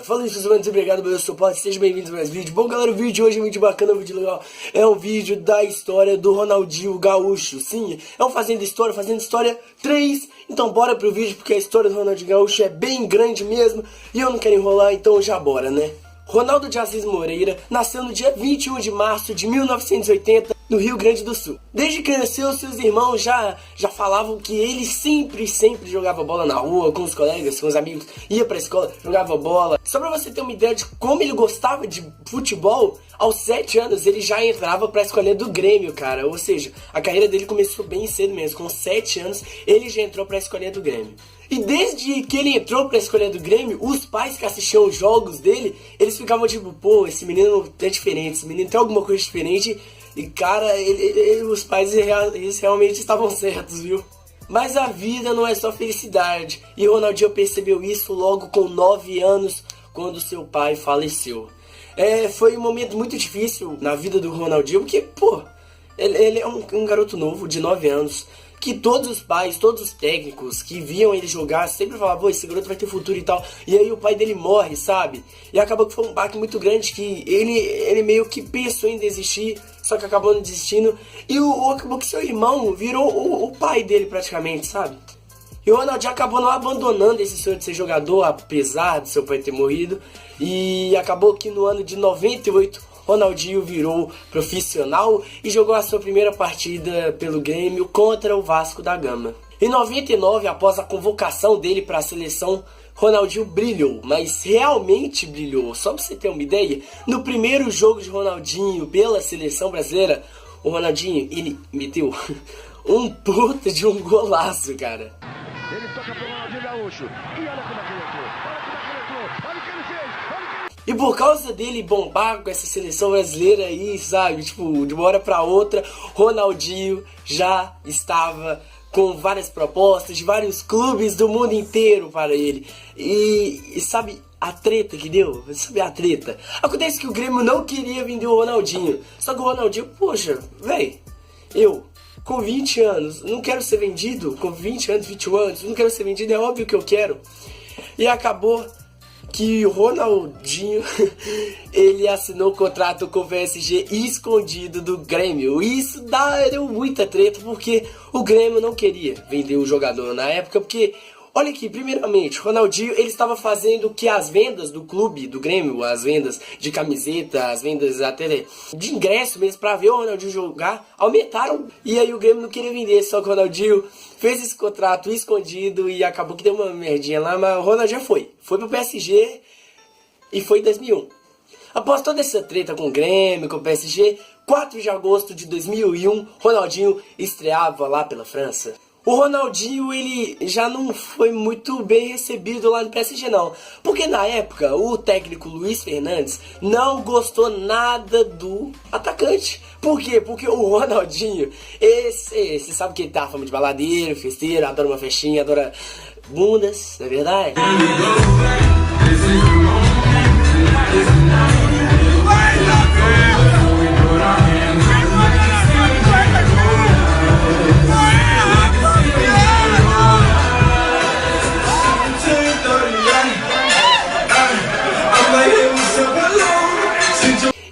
Fala isso, muito obrigado pelo suporte, sejam bem-vindos a mais vídeo. Bom galera, o vídeo de hoje é muito bacana, um vídeo legal. É um vídeo da história do Ronaldinho Gaúcho. Sim, é um Fazendo História 3. Então bora pro vídeo, porque a história do Ronaldinho Gaúcho é bem grande mesmo. E eu não quero enrolar, então já bora, né? Ronaldo de Assis Moreira nasceu no dia 21 de março de 1980, no Rio Grande do Sul. Desde que nasceu, seus irmãos já falavam que ele sempre jogava bola na rua, com os colegas, com os amigos, ia pra escola, jogava bola. Só pra você ter uma ideia de como ele gostava de futebol, aos 7 anos ele já entrava pra escolha do Grêmio, cara. Ou seja, a carreira dele começou bem cedo mesmo, com 7 anos ele já entrou pra escolha do Grêmio. E desde que ele entrou pra escolha do Grêmio, os pais que assistiam os jogos dele, eles ficavam tipo, pô, esse menino é diferente, esse menino tem alguma coisa diferente. E cara, os pais eles realmente estavam certos, viu? Mas a vida não é só felicidade. E o Ronaldinho percebeu isso logo com 9 anos, quando seu pai faleceu. Foi um momento muito difícil na vida do Ronaldinho, porque, pô, ele é um garoto novo, de 9 anos, que todos os pais, todos os técnicos que viam ele jogar sempre falavam, pô, esse garoto vai ter futuro e tal. E aí o pai dele morre, sabe? E acabou que foi um baque muito grande, que ele meio que pensou em desistir, só que acabou não desistindo. E acabou que seu irmão virou o pai dele praticamente, sabe? E o Ronaldinho acabou não abandonando esse sonho de ser jogador, apesar de seu pai ter morrido. E acabou que no ano de 98, Ronaldinho virou profissional e jogou a sua primeira partida pelo Grêmio contra o Vasco da Gama. Em 99, após a convocação dele para a seleção, Ronaldinho brilhou, mas realmente brilhou. Só pra você ter uma ideia, no primeiro jogo de Ronaldinho pela seleção brasileira, o Ronaldinho, ele meteu um puta de um golaço, cara. Ele toca pro Ronaldinho Gaúcho, e olha como é que ele entrou, olha o que ele fez, E por causa dele bombar com essa seleção brasileira aí, sabe, tipo, de uma hora pra outra, Ronaldinho já estava com várias propostas de vários clubes do mundo inteiro para ele. E sabe a treta que deu? Sabe a treta? Acontece que o Grêmio não queria vender o Ronaldinho. Só que o Ronaldinho, poxa, velho, eu com 20 anos, não quero ser vendido, com 20 anos, 21 anos, não quero ser vendido, é óbvio que eu quero. E acabou que o Ronaldinho, ele assinou o contrato com o PSG escondido do Grêmio. Isso deu muita treta, porque o Grêmio não queria vender o jogador na época, porque, olha aqui, primeiramente, o Ronaldinho, ele estava fazendo que as vendas do clube, do Grêmio, as vendas de camiseta, as vendas até de ingresso mesmo, pra ver o Ronaldinho jogar, aumentaram. E aí o Grêmio não queria vender, só que o Ronaldinho fez esse contrato escondido e acabou que deu uma merdinha lá, mas o Ronaldinho foi pro PSG e foi em 2001. Após toda essa treta com o Grêmio, com o PSG, 4 de agosto de 2001, Ronaldinho estreava lá pela França. O Ronaldinho, ele já não foi muito bem recebido lá no PSG não, porque na época o técnico Luiz Fernandes não gostou nada do atacante. Por quê? Porque o Ronaldinho, você sabe que ele tá fama de baladeiro, festeiro, adora uma festinha, adora bundas, não é verdade?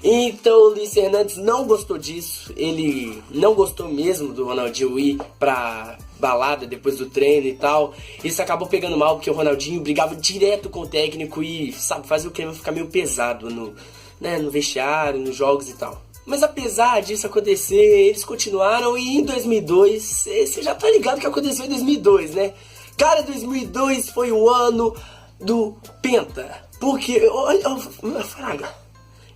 Então o Luiz Fernandes não gostou disso, ele não gostou mesmo do Ronaldinho ir pra balada depois do treino e tal. Isso acabou pegando mal porque o Ronaldinho brigava direto com o técnico e, sabe, fazia o clima ficar meio pesado no vestiário, nos jogos e tal. Mas apesar disso acontecer, eles continuaram e em 2002, você já tá ligado o que aconteceu em 2002, né? Cara, 2002 foi o ano do Penta, porque, olha, fraga,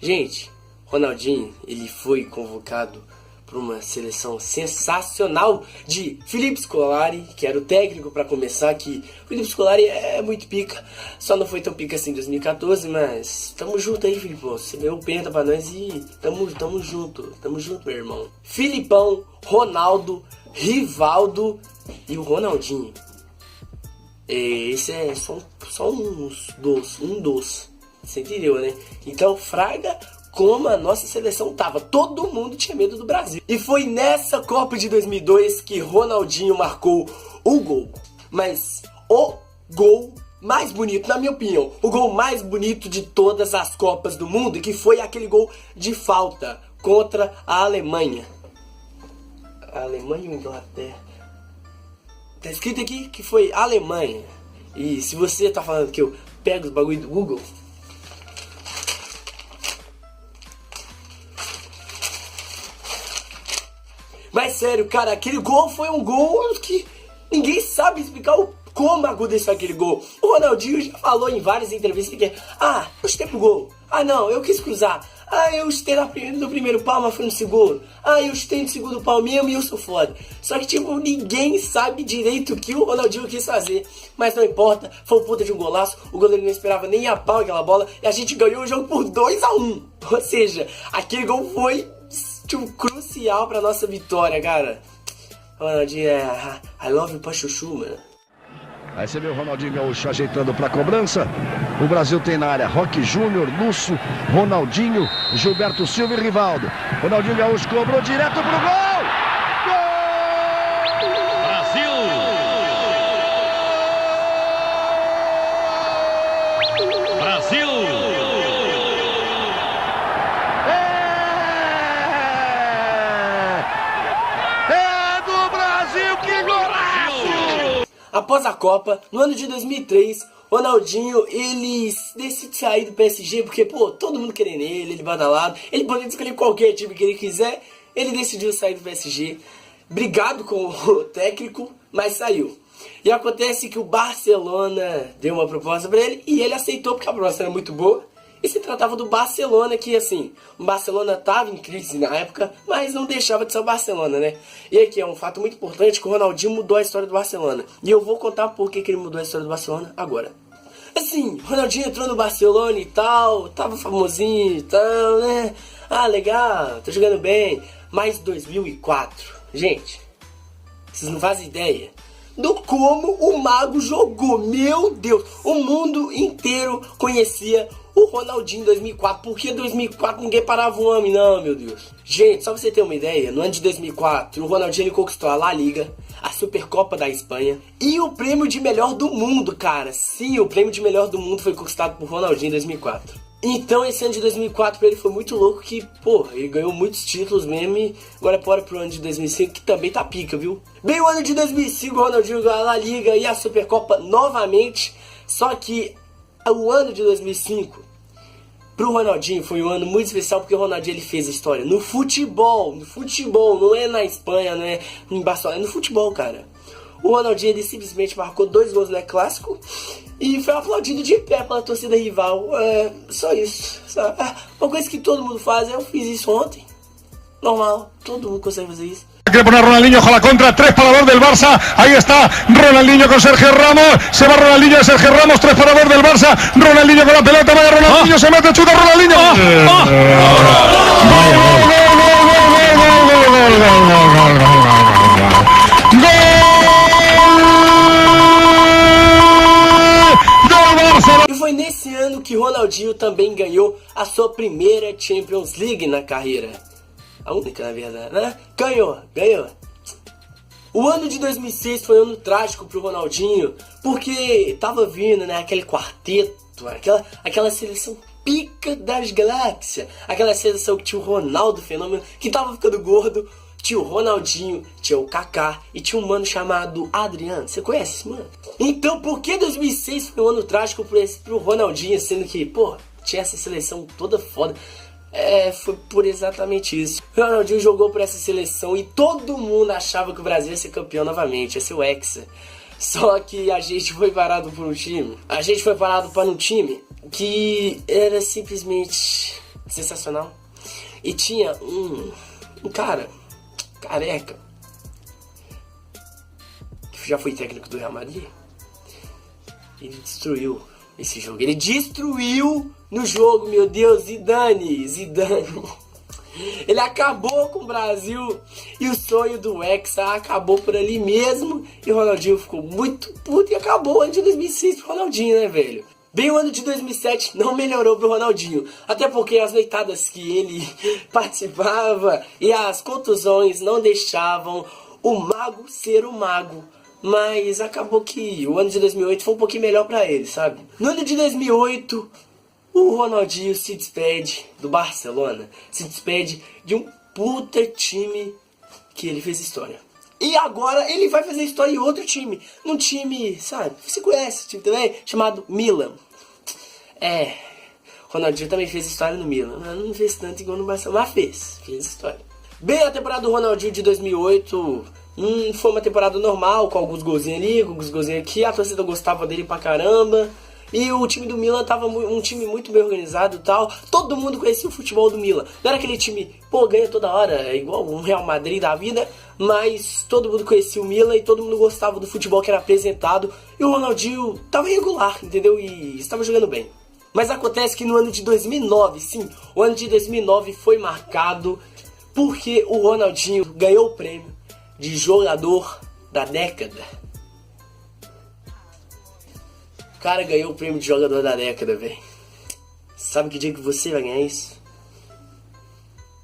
gente, Ronaldinho, ele foi convocado para uma seleção sensacional de Felipe Scolari, que era o técnico para começar, que Felipe Scolari é muito pica, só não foi tão pica assim em 2014, mas tamo junto aí, Filipão, você deu o penta pra nós e tamo junto, meu irmão. Filipão, Ronaldo, Rivaldo e o Ronaldinho. Esse é só um dos, você entendeu, né? Então, fraga como a nossa seleção tava. Todo mundo tinha medo do Brasil. E foi nessa Copa de 2002 que Ronaldinho marcou o gol. Mas o gol mais bonito, na minha opinião, o gol mais bonito de todas as Copas do Mundo, que foi aquele gol de falta contra a Alemanha. A Alemanha ou Inglaterra? Tá escrito aqui que foi Alemanha. E se você tá falando que eu pego os bagulho do Google... Mas sério, cara, aquele gol foi um gol que ninguém sabe explicar como aconteceu aquele gol. O Ronaldinho já falou em várias entrevistas que eu chutei pro gol. Não, eu quis cruzar. Eu chutei no primeiro pau, mas foi no segundo. Eu chutei no segundo pau mesmo e eu sou foda. Só que, tipo, ninguém sabe direito o que o Ronaldinho quis fazer. Mas não importa, foi um puta de um golaço. O goleiro não esperava nem a pau aquela bola. E a gente ganhou o jogo por 2-1. Ou seja, aquele gol foi, tipo, crucial pra nossa vitória, cara. Ronaldinho I love you pra chuchu, mano. Aí você vê o Ronaldinho Gaúcho ajeitando para a cobrança. O Brasil tem na área Roque Júnior, Lúcio, Ronaldinho, Gilberto Silva e Rivaldo. Ronaldinho Gaúcho cobrou direto pro gol! Gol! Brasil! Brasil! É do Brasil, que golaço! Após a Copa, no ano de 2003, Ronaldinho, ele decide sair do PSG porque, todo mundo querendo ele badalado. Ele poderia escolher qualquer time que ele quiser, ele decidiu sair do PSG. Brigado com o técnico, mas saiu. E acontece que o Barcelona deu uma proposta pra ele e ele aceitou porque a proposta era muito boa. E se tratava do Barcelona, que assim, o Barcelona estava em crise na época, mas não deixava de ser o Barcelona, né? E aqui é um fato muito importante que o Ronaldinho mudou a história do Barcelona. E eu vou contar por que ele mudou a história do Barcelona agora. Assim, o Ronaldinho entrou no Barcelona e tal, tava famosinho e tal, né? Legal, tá jogando bem. Mas 2004, gente, vocês não fazem ideia do como o Mago jogou. Meu Deus, o mundo inteiro conhecia o Ronaldinho em 2004, porque em 2004 ninguém parava o homem, não, meu Deus. Gente, só pra você ter uma ideia, no ano de 2004, o Ronaldinho ele conquistou a La Liga, a Supercopa da Espanha e o prêmio de melhor do mundo, cara. Sim, o prêmio de melhor do mundo foi conquistado por Ronaldinho em 2004. Então esse ano de 2004 pra ele foi muito louco que, ele ganhou muitos títulos mesmo e agora bora pro ano de 2005 que também tá pica, viu? Bem, o ano de 2005 o Ronaldinho ganhou a La Liga e a Supercopa novamente, só que o ano de 2005 pro Ronaldinho foi um ano muito especial porque o Ronaldinho ele fez a história no futebol, não é na Espanha, não é em Barcelona, é no futebol, cara. O Ronaldinho ele simplesmente marcou 2 gols no clássico e foi aplaudido de pé pela torcida rival. Só isso. Uma coisa que todo mundo faz, eu fiz isso ontem. Normal, todo mundo consegue fazer isso. Quiere poner Ronaldinho con la contra, 3 para 2 del Barça, ahí está Ronaldinho con Sergio Ramos, se va Ronaldinho de Sergio Ramos, 3 para 2 del Barça, Ronaldinho con la pelota, vaya Ronaldinho, se mete, chuta Ronaldinho. E foi nesse ano que Ronaldinho também ganhou a sua primeira Champions League na carreira. A única, na verdade, né? Ganhou. O ano de 2006 foi um ano trágico pro Ronaldinho, porque tava vindo, né, aquele quarteto, aquela seleção pica das galáxias, aquela seleção que tinha o Ronaldo Fenômeno, que tava ficando gordo, tinha o Ronaldinho, tinha o Kaká e tinha um mano chamado Adriano. Você conhece esse mano? Então, por que 2006 foi um ano trágico pro Ronaldinho, sendo que, tinha essa seleção toda foda? Foi por exatamente isso. O Ronaldinho jogou por essa seleção e todo mundo achava que o Brasil ia ser campeão novamente, ia ser o Hexa. Só que a gente foi parado por um time. A gente foi parado para um time que era simplesmente sensacional. E tinha um cara careca que já foi técnico do Real Madrid. Ele destruiu esse jogo. Ele destruiu no jogo, meu Deus, Zidane. Ele acabou com o Brasil e o sonho do Hexa acabou por ali mesmo. E o Ronaldinho ficou muito puto e acabou o ano de 2006 pro Ronaldinho, né, velho? Bem, o ano de 2007 não melhorou pro Ronaldinho, até porque as noitadas que ele participava e as contusões não deixavam o mago ser o mago. mas acabou que o ano de 2008 foi um pouquinho melhor pra ele, sabe? No ano de 2008, o Ronaldinho se despede do Barcelona, se despede de um puta time que ele fez história. E agora ele vai fazer história em outro time, num time, sabe, você conhece esse time também, chamado Milan. Ronaldinho também fez história no Milan, mas não fez tanto igual no Barcelona, mas fez história. Bem, a temporada do Ronaldinho de 2008 foi uma temporada normal, com alguns golzinhos ali, com alguns golzinhos aqui, a torcida gostava dele pra caramba. E o time do Milan tava um time muito bem organizado e tal. Todo mundo conhecia o futebol do Milan. Não era aquele time, ganha toda hora, é igual um Real Madrid da vida. Mas todo mundo conhecia o Milan e todo mundo gostava do futebol que era apresentado. E o Ronaldinho tava irregular, entendeu? E estava jogando bem. Mas acontece que no ano de 2009, sim, o ano de 2009 foi marcado porque o Ronaldinho ganhou o prêmio de jogador da década. O cara ganhou o prêmio de jogador da década, velho. Sabe que dia que você vai ganhar isso?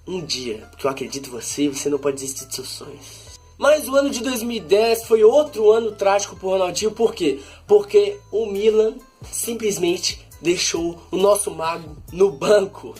Um dia, porque eu acredito em você e você não pode desistir de seus sonhos. Mas o ano de 2010 foi outro ano trágico pro Ronaldinho, por quê? Porque o Milan simplesmente deixou o nosso mago no banco.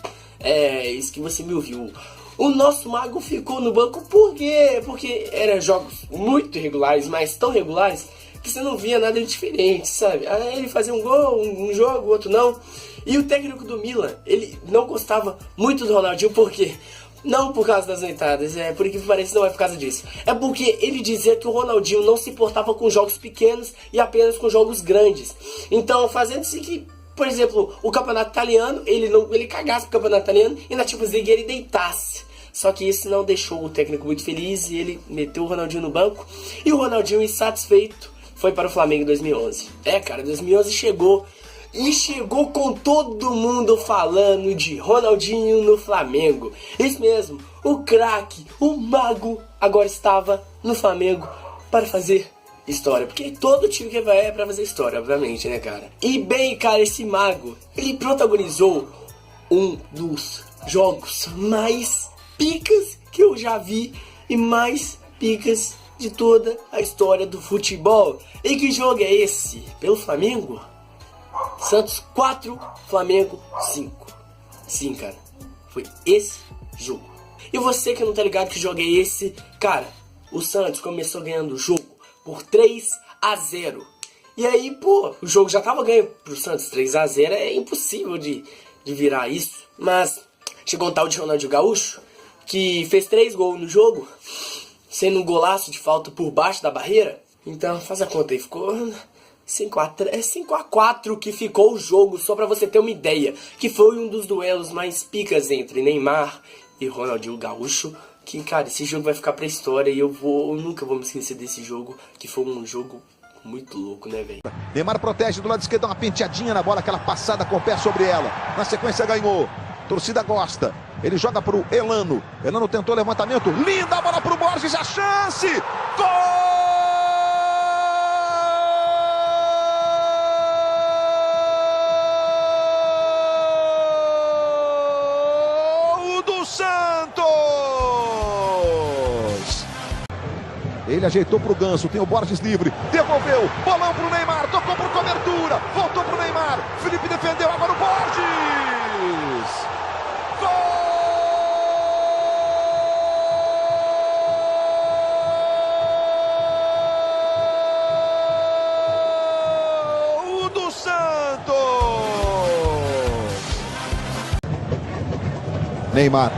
Isso que você me ouviu. O nosso mago ficou no banco por quê? Porque eram jogos muito regulares, mas tão regulares que você não via nada diferente, sabe? Aí ele fazia um gol, um jogo, outro não. E o técnico do Milan, ele não gostava muito do Ronaldinho, por quê? Não por causa das noitadas, por que parece não é por causa disso. É porque ele dizia que o Ronaldinho não se importava com jogos pequenos e apenas com jogos grandes. Então, fazendo-se que, por exemplo, o campeonato italiano, ele cagasse pro campeonato italiano e na Champions League ele deitasse. Só que isso não deixou o técnico muito feliz e ele meteu o Ronaldinho no banco. E o Ronaldinho, insatisfeito, foi para o Flamengo em 2011. Cara, 2011 chegou. E chegou com todo mundo falando de Ronaldinho no Flamengo. Isso mesmo, o craque, o mago, agora estava no Flamengo para fazer história. Porque todo time que vai é para fazer história, obviamente, né, cara? E bem, cara, esse mago, ele protagonizou um dos jogos mais picas que eu já vi e mais picas de toda a história do futebol. E que jogo é esse? Pelo Flamengo? Santos 4, Flamengo 5. Sim, cara, foi esse jogo. E você que não tá ligado que jogo é esse? Cara, o Santos começou ganhando o jogo por 3-0. E aí, o jogo já tava ganho pro Santos 3-0. É impossível de virar isso. Mas chegou um tal de Ronaldinho Gaúcho, que fez 3 gols no jogo, sendo um golaço de falta por baixo da barreira. Então faz a conta aí, ficou 5-4 que ficou o jogo, só pra você ter uma ideia. Que foi um dos duelos mais picas entre Neymar e Ronaldinho Gaúcho. Que, cara, esse jogo vai ficar pra história e eu nunca vou me esquecer desse jogo, que foi um jogo muito louco, né, velho? Neymar protege do lado esquerdo, dá uma penteadinha na bola, aquela passada com o pé sobre ela. Na sequência ganhou. Torcida gosta. Ele joga pro Elano. Elano tentou levantamento. Linda a bola pro Borges. A chance. Gol do Santos. Ele ajeitou pro Ganso. Tem o Borges livre. Devolveu. Bolão pro Neymar. Tocou por cobertura. Voltou pro Neymar. Felipe defendeu. Agora o Borges. Neymar,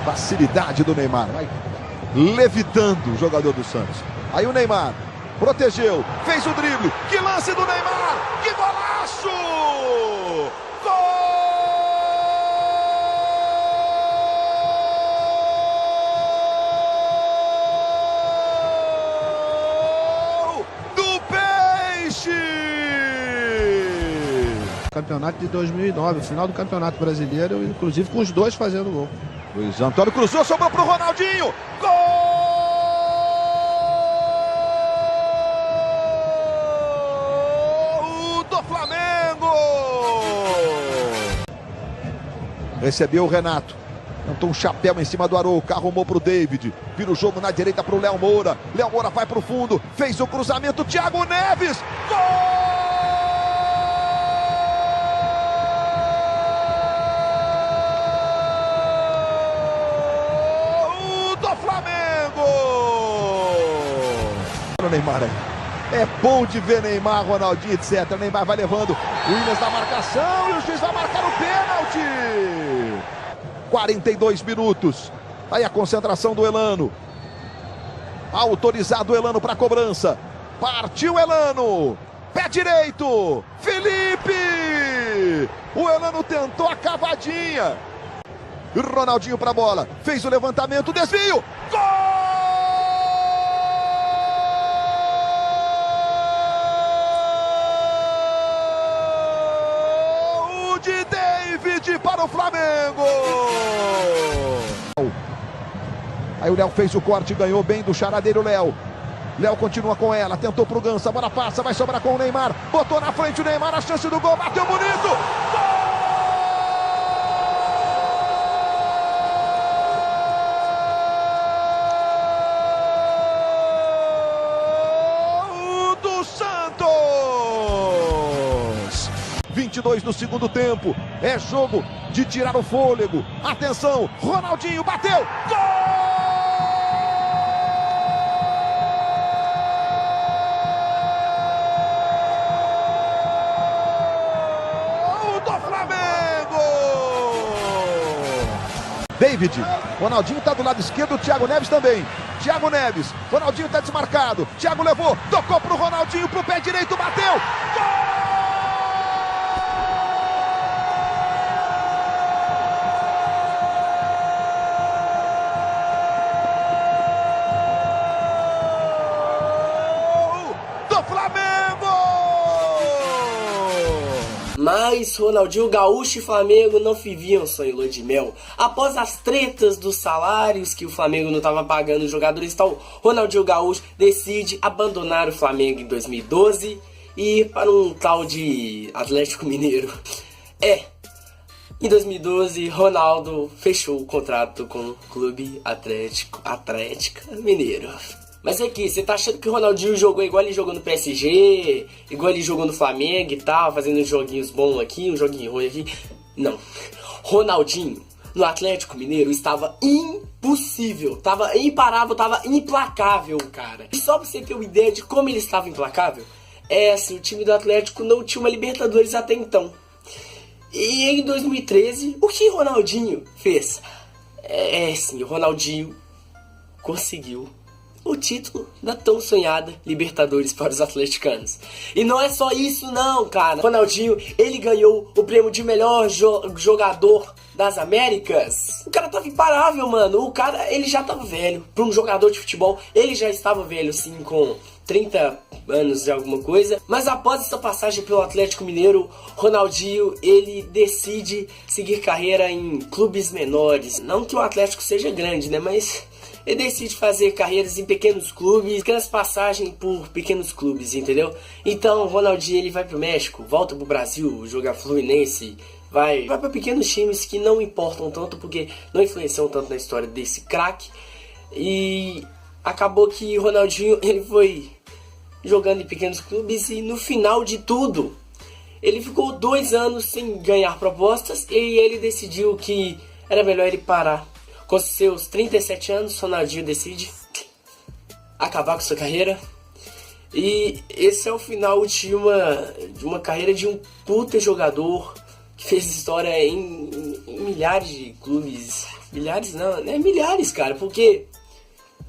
facilidade do Neymar, vai levitando o jogador do Santos. Aí o Neymar protegeu, fez o drible, que lance do Neymar, que golaço! Gol do Peixe! Campeonato de 2009, o final do Campeonato Brasileiro, inclusive com os dois fazendo gol. Luiz Antônio cruzou, sobrou pro Ronaldinho. Gol do Flamengo! Recebeu o Renato. Tentou um chapéu em cima do Arouca, arrumou pro David. Vira o jogo na direita pro Léo Moura. Léo Moura vai pro fundo, fez o cruzamento, Thiago Neves. Gol! Do Flamengo! O Neymar aí. É bom de ver Neymar, Ronaldinho, etc. Neymar vai levando o Williams da marcação e o juiz vai marcar o pênalti. 42 minutos. Aí a concentração do Elano. Autorizado o Elano para cobrança. Partiu Elano. Pé direito. Felipe. O Elano tentou a cavadinha. Ronaldinho para a bola. Fez o levantamento. Desvio. Gol! De David para o Flamengo. Aí o Léo fez o corte, ganhou bem do charadeiro Léo. Léo continua com ela, tentou pro Ganso, a bola passa, vai sobrar com o Neymar. Botou na frente o Neymar, a chance do gol, bateu bonito. Gol! Do Santos! 22 no segundo tempo. É jogo de tirar o fôlego. Atenção, Ronaldinho bateu. Gol! Do Flamengo! David, Ronaldinho tá do lado esquerdo, Thiago Neves também. Thiago Neves, Ronaldinho tá desmarcado. Thiago levou, tocou pro Ronaldinho, pro pé direito, bateu. Gol! Mas Ronaldinho Gaúcho e Flamengo não viviam só em lua de mel. Após as tretas dos salários que o Flamengo não estava pagando os jogadores, então Ronaldinho Gaúcho decide abandonar o Flamengo em 2012 e ir para um tal de Atlético Mineiro. Em 2012, Ronaldo fechou o contrato com o Clube Atlético Mineiro. Mas aqui, você tá achando que o Ronaldinho jogou igual ele jogou no PSG, igual ele jogou no Flamengo e tal, fazendo uns joguinhos bons aqui, um joguinho ruim aqui? Não. Ronaldinho, no Atlético Mineiro, estava impossível, estava imparável, estava implacável, cara. E só pra você ter uma ideia de como ele estava implacável, o time do Atlético não tinha uma Libertadores até então. E em 2013, o que Ronaldinho fez? Sim, o Ronaldinho conseguiu o título da tão sonhada Libertadores para os atleticanos. E não é só isso não, cara. Ronaldinho, ele ganhou o prêmio de melhor jogador das Américas. O cara tava imparável, mano. O cara, ele já tava velho. Para um jogador de futebol, ele já estava velho, sim, com 30 anos de alguma coisa. Mas após essa passagem pelo Atlético Mineiro, Ronaldinho, ele decide seguir carreira em clubes menores. Não que o Atlético seja grande, né, mas ele decide fazer carreiras em pequenos clubes, pequenas passagens por pequenos clubes, entendeu? Então, o Ronaldinho, ele vai pro México, volta pro Brasil, jogar Fluminense, vai para pequenos times que não importam tanto, porque não influenciam tanto na história desse craque. E acabou que o Ronaldinho, ele foi jogando em pequenos clubes e no final de tudo, ele ficou 2 anos sem ganhar propostas e ele decidiu que era melhor ele parar. Com seus 37 anos, Ronaldinho decide acabar com sua carreira. E esse é o final de uma carreira de um puta jogador que fez história em milhares de clubes. Milhares não, né? Milhares, cara. Porque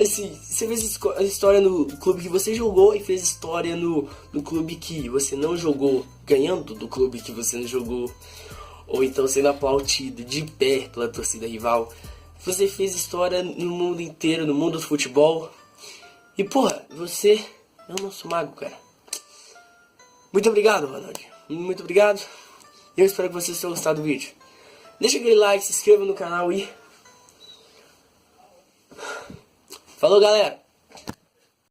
assim, você fez história no clube que você jogou e fez história no clube que você não jogou, ganhando do clube que você não jogou. Ou então sendo aplaudido de pé pela torcida rival. Você fez história no mundo inteiro, no mundo do futebol. E porra, você é o nosso mago, cara. Muito obrigado, Ronaldinho. Muito obrigado. Eu espero que vocês tenham gostado do vídeo. Deixa aquele like, se inscreva no canal e... Falou, galera!